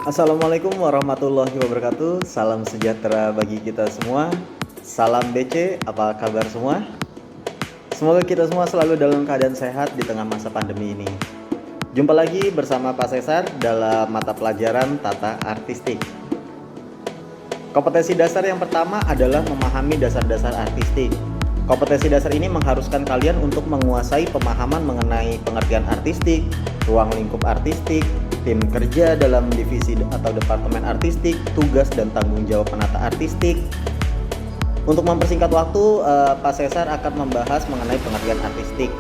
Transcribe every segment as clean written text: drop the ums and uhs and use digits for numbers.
Assalamualaikum warahmatullahi wabarakatuh. Salam sejahtera bagi kita semua. Salam BC, apa kabar semua? Semoga kita semua selalu dalam keadaan sehat di tengah masa pandemi ini. Jumpa lagi bersama Pak Sesar dalam mata pelajaran Tata Artistik. Kompetensi dasar yang pertama adalah memahami dasar-dasar artistik. Kompetensi dasar ini mengharuskan kalian untuk menguasai pemahaman mengenai pengertian artistik, ruang lingkup artistik, tim kerja dalam divisi atau departemen artistik, tugas dan tanggung jawab penata artistik. Untuk mempersingkat waktu, Pak Sesar akan membahas mengenai pengertian artistik.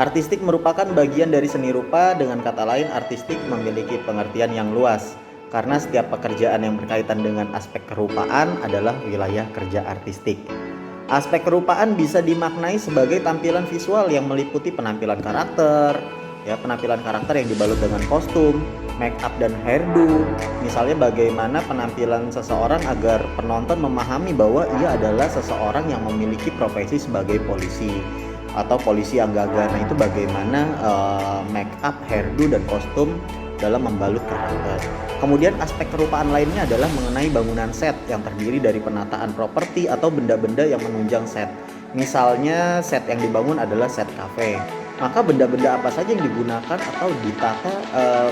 Artistik merupakan bagian dari seni rupa, dengan kata lain artistik memiliki pengertian yang luas. Karena setiap pekerjaan yang berkaitan dengan aspek kerupaan adalah wilayah kerja artistik. Aspek kerupaan bisa dimaknai sebagai tampilan visual yang meliputi penampilan karakter, penampilan karakter yang dibalut dengan kostum, make up dan hairdo. Misalnya bagaimana penampilan seseorang agar penonton memahami bahwa ia adalah seseorang yang memiliki profesi sebagai polisi atau polisi yang gagah. Nah, itu bagaimana make up, hairdo dan kostum dalam membalut karakter. Kemudian aspek kerupaan lainnya adalah mengenai bangunan set yang terdiri dari penataan properti atau benda-benda yang menunjang set. Misalnya set yang dibangun adalah set kafe. Maka benda-benda apa saja yang digunakan atau ditata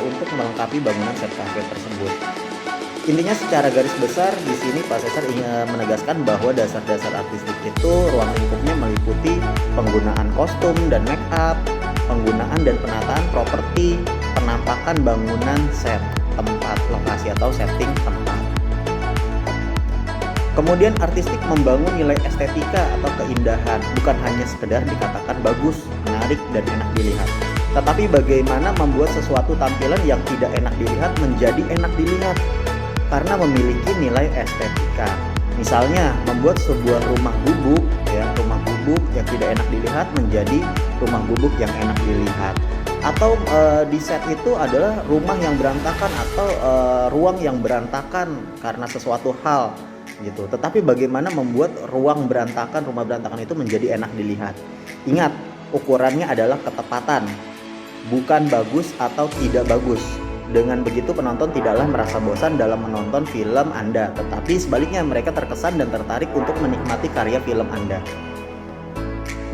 untuk melengkapi bangunan set kafe tersebut. Intinya secara garis besar di sini Pak Sesar ingin menegaskan bahwa dasar-dasar artistik itu ruang lingkupnya meliputi penggunaan kostum dan make up, penggunaan dan penataan properti, penampakan bangunan set, tempat lokasi atau setting tempat. Kemudian artistik membangun nilai estetika atau keindahan, bukan hanya sekedar dikatakan bagus, menarik dan enak dilihat, tetapi bagaimana membuat sesuatu tampilan yang tidak enak dilihat menjadi enak dilihat karena memiliki nilai estetika. Misalnya membuat sebuah rumah gubuk yang tidak enak dilihat menjadi rumah gubuk yang enak dilihat. Atau di set itu adalah rumah yang berantakan atau ruang yang berantakan karena sesuatu hal gitu. Tetapi bagaimana membuat rumah berantakan itu menjadi enak dilihat. Ingat, ukurannya adalah ketepatan, bukan bagus atau tidak bagus. Dengan begitu penonton tidaklah merasa bosan dalam menonton film Anda, tetapi sebaliknya mereka terkesan dan tertarik untuk menikmati karya film Anda.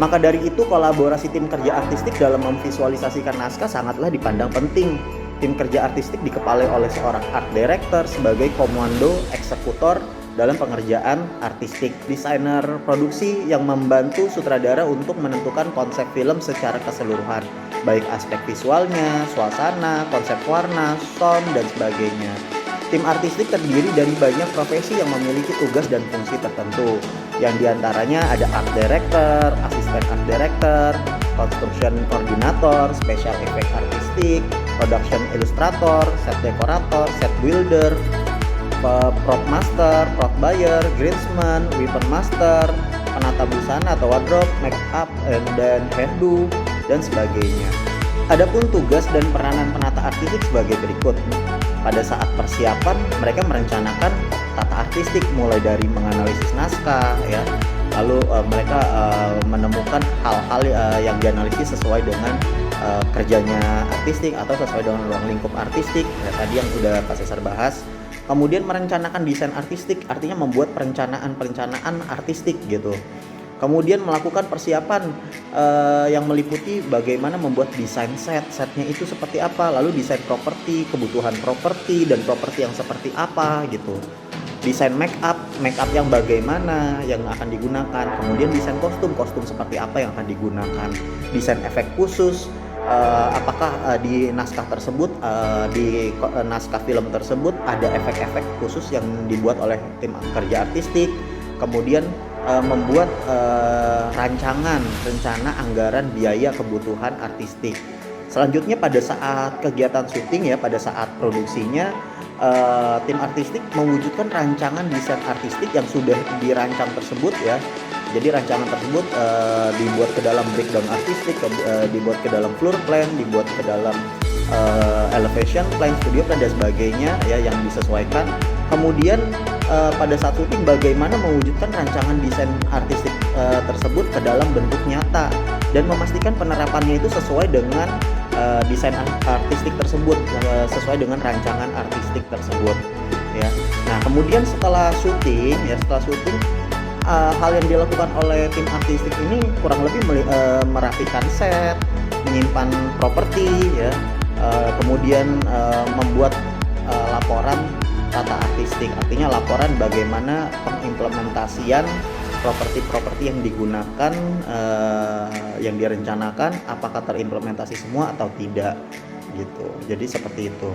Maka dari itu kolaborasi tim kerja artistik dalam memvisualisasikan naskah sangatlah dipandang penting. Tim kerja artistik dikepalai oleh seorang art director sebagai komando eksekutor dalam pengerjaan artistik, desainer produksi yang membantu sutradara untuk menentukan konsep film secara keseluruhan, baik aspek visualnya, suasana, konsep warna, sound, dan sebagainya. Tim artistik terdiri dari banyak profesi yang memiliki tugas dan fungsi tertentu, yang diantaranya ada art director, asisten art director, construction coordinator, special effect artistik, production illustrator, set dekorator, set builder, prop master, prop buyer, greensman, weapon master, penata busana atau wardrobe, make up dan hairdo, dan sebagainya. Adapun tugas dan peranan penata artistik sebagai berikut. Pada saat persiapan, mereka merencanakan tata artistik mulai dari menganalisis naskah, lalu mereka menemukan hal-hal yang dianalisis sesuai dengan kerjanya artistik atau sesuai dengan ruang lingkup artistik. Tadi yang sudah Pak Sesar bahas. Kemudian merencanakan desain artistik, artinya membuat perencanaan artistik gitu. Kemudian melakukan persiapan yang meliputi bagaimana membuat desain setnya itu seperti apa, lalu desain properti, kebutuhan properti dan properti yang seperti apa gitu. Desain make up yang bagaimana yang akan digunakan, kemudian desain kostum seperti apa yang akan digunakan, desain efek khusus, apakah di naskah tersebut, di naskah film tersebut ada efek-efek khusus yang dibuat oleh tim kerja artistik. Kemudian membuat rencana anggaran biaya kebutuhan artistik. Selanjutnya pada saat kegiatan syuting pada saat produksinya, tim artistik mewujudkan rancangan desain artistik yang sudah dirancang tersebut Jadi rancangan tersebut dibuat ke dalam breakdown artistik, dibuat ke dalam floor plan, dibuat ke dalam elevation plan, studio plan dan sebagainya yang disesuaikan. Kemudian pada saat syuting bagaimana mewujudkan rancangan desain artistik tersebut ke dalam bentuk nyata dan memastikan penerapannya itu sesuai dengan desain artistik tersebut sesuai dengan rancangan artistik tersebut ya. Nah kemudian setelah syuting hal yang dilakukan oleh tim artistik ini kurang lebih merapikan set, menyimpan properti ya, kemudian membuat laporan tata artistik, artinya laporan bagaimana pengimplementasian properti-properti yang digunakan, yang direncanakan, apakah terimplementasi semua atau tidak gitu. Jadi seperti itu.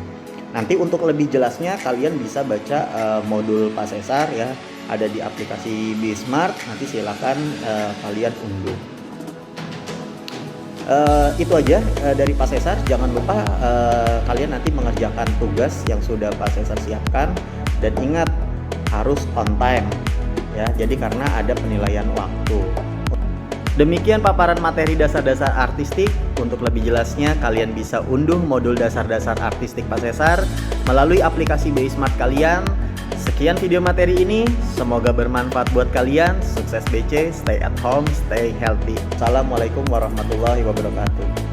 Nanti untuk lebih jelasnya kalian bisa baca modul Pasesar ya, ada di aplikasi Bismart. Nanti silakan kalian unduh. Itu aja dari Pasesar. Jangan lupa kalian nanti mengerjakan tugas yang sudah Pasesar siapkan, dan ingat harus on time ya. Jadi karena ada penilaian waktu. Demikian paparan materi dasar-dasar artistik. Untuk lebih jelasnya kalian bisa unduh modul dasar-dasar artistik Pasesar melalui aplikasi Bismart kalian. Sekian video materi ini, semoga bermanfaat buat kalian. Sukses BC, stay at home, stay healthy. Assalamualaikum warahmatullahi wabarakatuh.